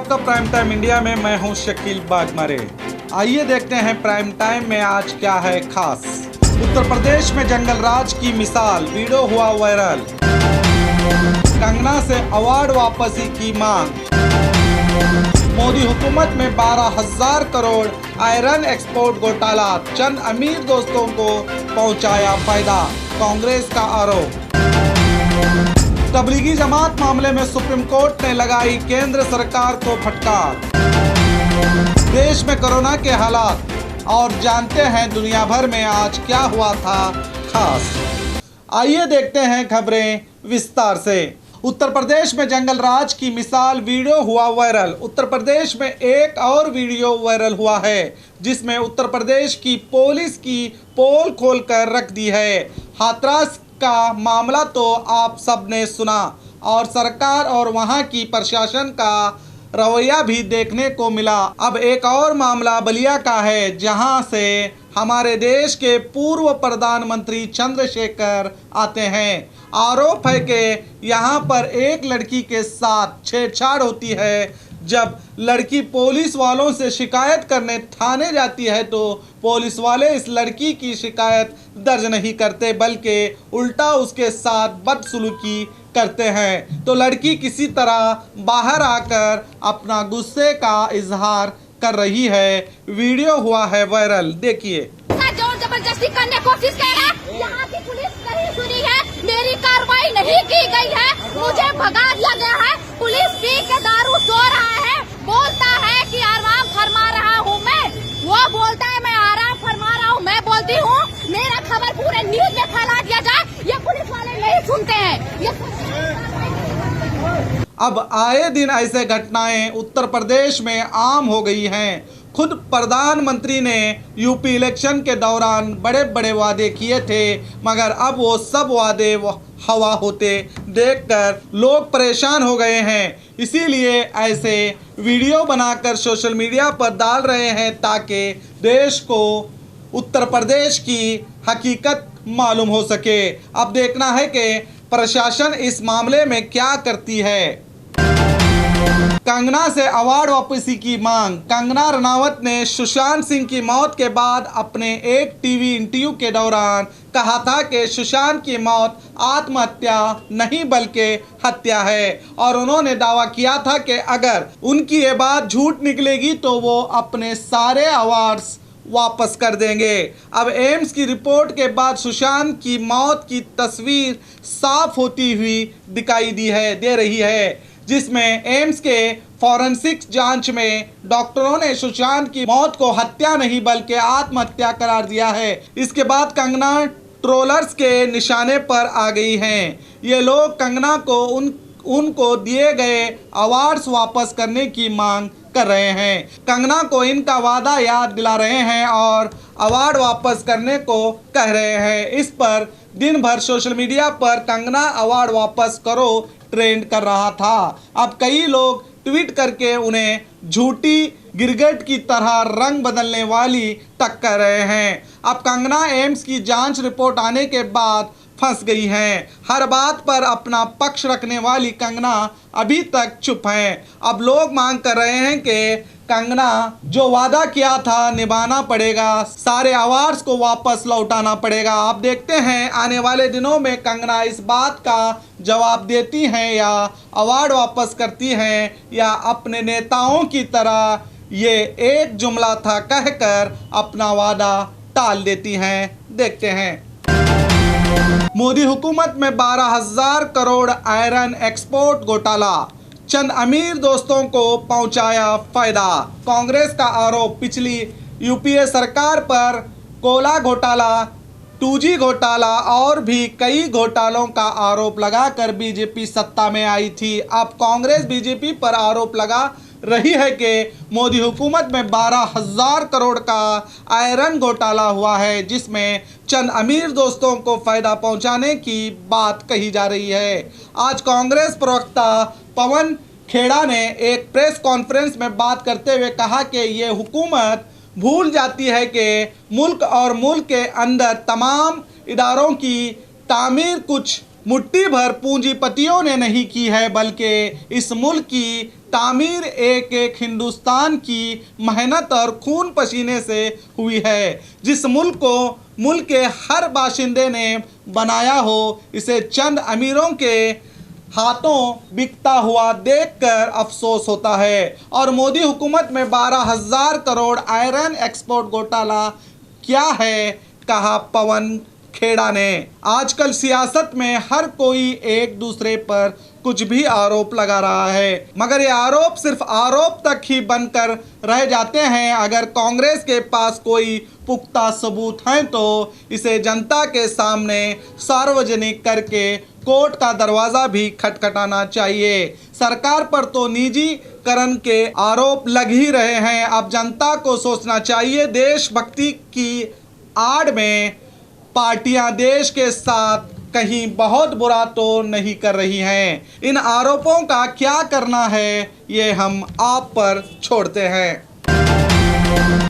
आपका prime time India में मैं हूं शकील बागमारे। आइए देखते हैं प्राइम टाइम में आज क्या है खास। उत्तर प्रदेश में जंगल राज की मिसाल, वीडियो हुआ वायरल। कंगना से अवार्ड वापसी की मांग। मोदी हुकूमत में 12,000 करोड़ आयरन एक्सपोर्ट घोटाला, चंद अमीर दोस्तों को पहुंचाया फायदा, कांग्रेस का आरोप। तबलीगी जमात मामले में सुप्रीम कोर्ट ने लगाई केंद्र सरकार को फटकार। देश में कोरोना के हालात और जानते हैं दुनिया भर में आज क्या हुआ था खास। आइए देखते हैं खबरें विस्तार से। उत्तर प्रदेश में जंगल राज की मिसाल, वीडियो हुआ वायरल। उत्तर प्रदेश में एक और वीडियो वायरल हुआ है जिसमें उत्तर प्रदेश की पुलिस की पोल खोलकर रख दी है। हाथरस का मामला तो आप सबने सुना और सरकार और वहां की प्रशासन का रवैया भी देखने को मिला। अब एक और मामला बलिया का है जहां से हमारे देश के पूर्व प्रधानमंत्री चंद्रशेखर आते हैं। आरोप है कि यहां पर एक लड़की के साथ छेड़छाड़ होती है। जब लड़की पुलिस वालों से शिकायत करने थाने जाती है तो पुलिस वाले इस लड़की की शिकायत दर्ज नहीं करते बल्कि उल्टा उसके साथ बदसलूकी करते हैं। तो लड़की किसी तरह बाहर आकर अपना गुस्से का इजहार कर रही है। वीडियो हुआ है वायरल, देखिए। जोर जबरदस्ती करने की कोशिश कर रहा है। यहाँ की पुलिस नहीं सुनी है, मेरी कार्रवाई नहीं की गई है, मुझे भगा दिया गया है। पुलिस पी के दारू सो रहा है, बोलता है कि आराम फरमा रहा हूँ मैं, वो बोलता है मैं आराम फरमा रहा हूँ, मैं बोलती हूँ मेरा खबर पूरे न्यूज में फैला दिया जाए। ये पुलिस वाले नहीं सुनते हैं। अब आए दिन ऐसे घटनाएं उत्तर प्रदेश में आम हो गई हैं। खुद प्रधानमंत्री ने यूपी इलेक्शन के दौरान बड़े बड़े वादे किए थे, मगर अब वो सब वादे हवा होते देखकर लोग परेशान हो गए हैं। इसीलिए ऐसे वीडियो बनाकर सोशल मीडिया पर डाल रहे हैं ताकि देश को उत्तर प्रदेश की हकीकत मालूम हो सके। अब देखना है कि प्रशासन इस मामले में क्या करती है। कंगना से अवार्ड वापसी की मांग। कंगना रनावत ने सुशांत सिंह की मौत के बाद अपने एक टीवी इंटरव्यू के दौरान कहा था कि सुशांत की मौत आत्महत्या नहीं बल्कि हत्या है और उन्होंने दावा किया था कि अगर उनकी ये बात झूठ निकलेगी तो वो अपने सारे अवार्ड्स वापस कर देंगे। अब एम्स की रिपोर्ट के बाद सुशांत की मौत की तस्वीर साफ होती हुई दिखाई दे रही है, जिसमें एम्स के फॉरेंसिक जांच में डॉक्टरों ने सुशांत की मौत को हत्या नहीं बल्कि आत्महत्या करार दिया है। इसके बाद कंगना ट्रोलर्स के निशाने पर आ गई हैं। ये लोग कंगना को उनको दिए गए अवार्ड्स वापस करने की मांग कर रहे हैं। कंगना को इनका वादा याद दिला रहे हैं और अवार्ड वापस करने को कह रहे हैं। इस पर दिन भर सोशल मीडिया पर कंगना अवार्ड वापस करो ट्रेंड कर रहा था। अब कई लोग ट्वीट करके उन्हें झूठी गिरगिट की तरह रंग बदलने वाली तक कर रहे हैं। अब कंगना एम्स की जांच रिपोर्ट आने के बाद फंस गई हैं। हर बात पर अपना पक्ष रखने वाली कंगना अभी तक चुप हैं। अब लोग मांग कर रहे हैं कि कंगना जो वादा किया था निभाना पड़ेगा, सारे अवार्ड्स को वापस लौटाना पड़ेगा। आप देखते हैं आने वाले दिनों में कंगना इस बात का जवाब देती हैं या अवार्ड वापस करती हैं या अपने नेताओं की तरह ये एक जुमला था कहकर अपना वादा टाल देती हैं। देखते हैं। मोदी हुकूमत में 12,000 करोड़ आयरन एक्सपोर्ट घोटाला, चंद अमीर दोस्तों को पहुंचाया फायदा, कांग्रेस का आरोप। पिछली यूपीए सरकार पर कोला घोटाला, 2G घोटाला और भी कई घोटालों का आरोप लगाकर बीजेपी सत्ता में आई थी। अब कांग्रेस बीजेपी पर आरोप लगा रही है कि मोदी हुकूमत में 12,000 करोड़ का आयरन घोटाला हुआ है, जिसमें चंद अमीर दोस्तों को फ़ायदा पहुंचाने की बात कही जा रही है। आज कांग्रेस प्रवक्ता पवन खेड़ा ने एक प्रेस कॉन्फ्रेंस में बात करते हुए कहा कि ये हुकूमत भूल जाती है कि मुल्क और मुल्क के अंदर तमाम इदारों की तामीर कुछ मुट्ठी भर पूंजीपतियों ने नहीं की है, बल्कि इस मुल्क की तामीर एक एक हिंदुस्तान की मेहनत और खून पसीने से हुई है। जिस मुल्क को मुल्क के हर बाशिंदे ने बनाया हो, इसे चंद अमीरों के हाथों बिकता हुआ देखकर अफसोस होता है। और मोदी हुकूमत में 12,000 करोड़ आयरन एक्सपोर्ट घोटाला क्या है, कहा पवन खेड़ा ने। आजकल सियासत में हर कोई एक दूसरे पर कुछ भी आरोप लगा रहा है, मगर ये आरोप सिर्फ आरोप तक ही बनकर रह जाते हैं। अगर कांग्रेस के पास कोई पुख्ता सबूत हैं तो इसे जनता के सामने सार्वजनिक करके कोर्ट का दरवाज़ा भी खटखटाना चाहिए। सरकार पर तो निजीकरण के आरोप लग ही रहे हैं। अब जनता को सोचना चाहिए, देशभक्ति की आड़ में पार्टियां देश के साथ कहीं बहुत बुरा तो नहीं कर रही हैं। इन आरोपों का क्या करना है, ये हम आप पर छोड़ते हैं।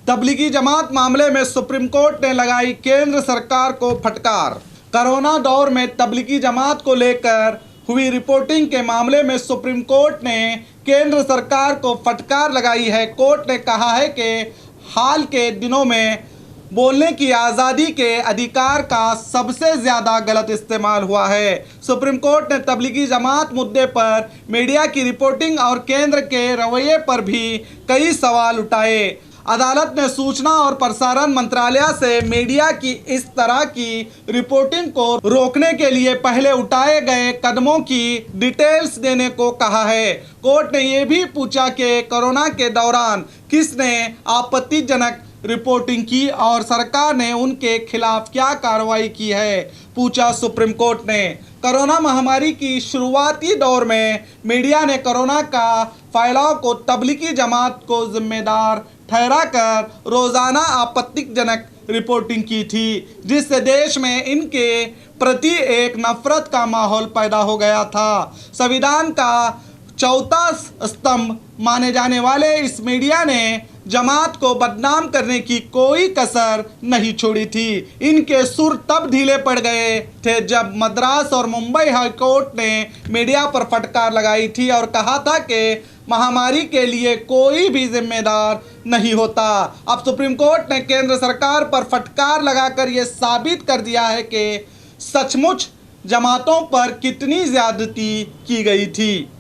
तबलीगी जमात मामले में सुप्रीम कोर्ट ने लगाई केंद्र सरकार को फटकार। कोरोना दौर में तबलीगी जमात को लेकर हुई रिपोर्टिंग के मामले में सुप्रीम कोर्ट ने केंद्र सरकार को फटकार लगाई है। कोर्ट ने कहा है कि हाल के दिनों में बोलने की आज़ादी के अधिकार का सबसे ज़्यादा गलत इस्तेमाल हुआ है। सुप्रीम कोर्ट ने तबलीगी जमात मुद्दे पर मीडिया की रिपोर्टिंग और केंद्र के रवैये पर भी कई सवाल उठाए। अदालत ने सूचना और प्रसारण मंत्रालय से मीडिया की इस तरह की रिपोर्टिंग को रोकने के लिए पहले उठाए गए कदमों की डिटेल्स देने को कहा है। कोर्ट ने यह भी पूछा कि कोरोना के दौरान किसने आपत्तिजनक रिपोर्टिंग की और सरकार ने उनके खिलाफ क्या कार्रवाई की है, पूछा सुप्रीम कोर्ट ने। कोरोना महामारी की शुरुआती दौर में मीडिया ने कोरोना का फैलाव को तबलीगी जमात को जिम्मेदार ठहराकर रोज़ाना आपत्तिजनक रिपोर्टिंग की थी, जिससे देश में इनके प्रति एक नफरत का माहौल पैदा हो गया था। संविधान का चौथा स्तंभ माने जाने वाले इस मीडिया ने जमात को बदनाम करने की कोई कसर नहीं छोड़ी थी। इनके सुर तब ढीले पड़ गए थे जब मद्रास और मुंबई हाई कोर्ट ने मीडिया पर फटकार लगाई थी और कहा था कि महामारी के लिए कोई भी जिम्मेदार नहीं होता। अब सुप्रीम कोर्ट ने केंद्र सरकार पर फटकार लगाकर ये साबित कर दिया है कि सचमुच जमातों पर कितनी ज्यादती की गई थी।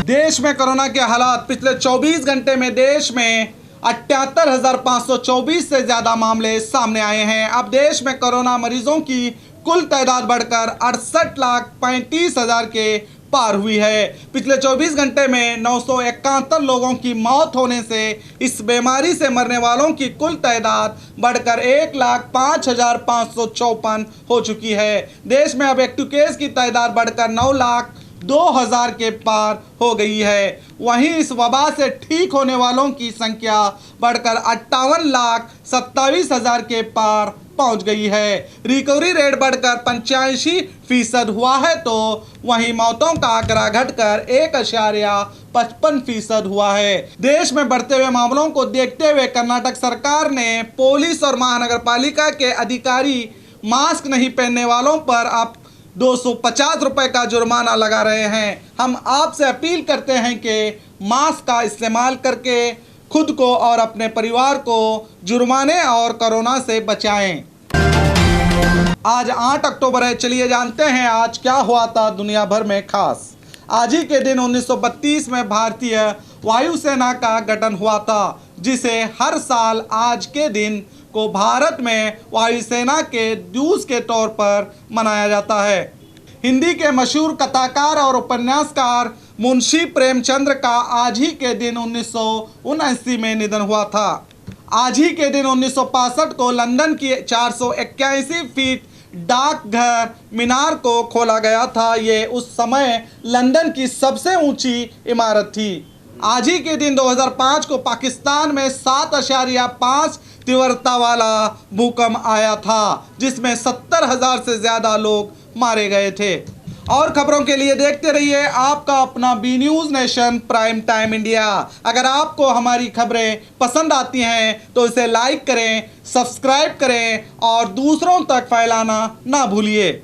देश में कोरोना के हालात। पिछले 24 घंटे में देश में 78,524 से ज़्यादा मामले सामने आए हैं। अब देश में कोरोना मरीजों की कुल तादाद बढ़कर 68,35,000 के पार हुई है। पिछले 24 घंटे में 971 लोगों की मौत होने से इस बीमारी से मरने वालों की कुल तादाद बढ़कर 1,05,554 हो चुकी है। देश में अब एक्टिव केस की तादाद बढ़कर 9,02,000 के पार हो गई है। वहीं इस वबा से ठीक होने वालों की संख्या बढ़कर 58,27,000 के पार पहुंच गई है। रिकवरी रेट बढ़कर 85% हुआ है, तो वहीं मौतों का आंकड़ा घटकर 1.55% हुआ है। देश में बढ़ते हुए मामलों को देखते हुए कर्नाटक सरकार ने पुलिस और महानगर पालिका के अधिकारी मास्क नहीं पहनने वालों पर अब 250 रुपए का जुर्माना लगा रहे हैं। हम आपसे अपील करते हैं कि मास्क का इस्तेमाल करके खुद को और अपने परिवार को जुर्माने और कोरोना से बचाएं। आज 8 अक्टूबर है। चलिए जानते हैं आज क्या हुआ था दुनिया भर में खास। आज ही के दिन 1932 में भारतीय वायुसेना का गठन हुआ था, जिसे हर साल आज के दिन को भारत में वायुसेना के दिवस के तौर पर मनाया जाता है। हिंदी के मशहूर कथाकार और उपन्यासकार मुंशी प्रेमचंद्र का आज ही के दिन 1979 में निधन हुआ था। आज ही के दिन 1965 को लंदन की 481 फीट डाकघर मीनार को खोला गया था। ये उस समय लंदन की सबसे ऊंची इमारत थी। आज ही के दिन 2005 को पाकिस्तान में 7.5 तीव्रता वाला भूकंप आया था, जिसमें 70,000 से ज़्यादा लोग मारे गए थे। और खबरों के लिए देखते रहिए आपका अपना बी news nation prime time India. अगर आपको हमारी खबरें पसंद आती हैं तो इसे लाइक करें, सब्सक्राइब करें और दूसरों तक फैलाना ना भूलिए।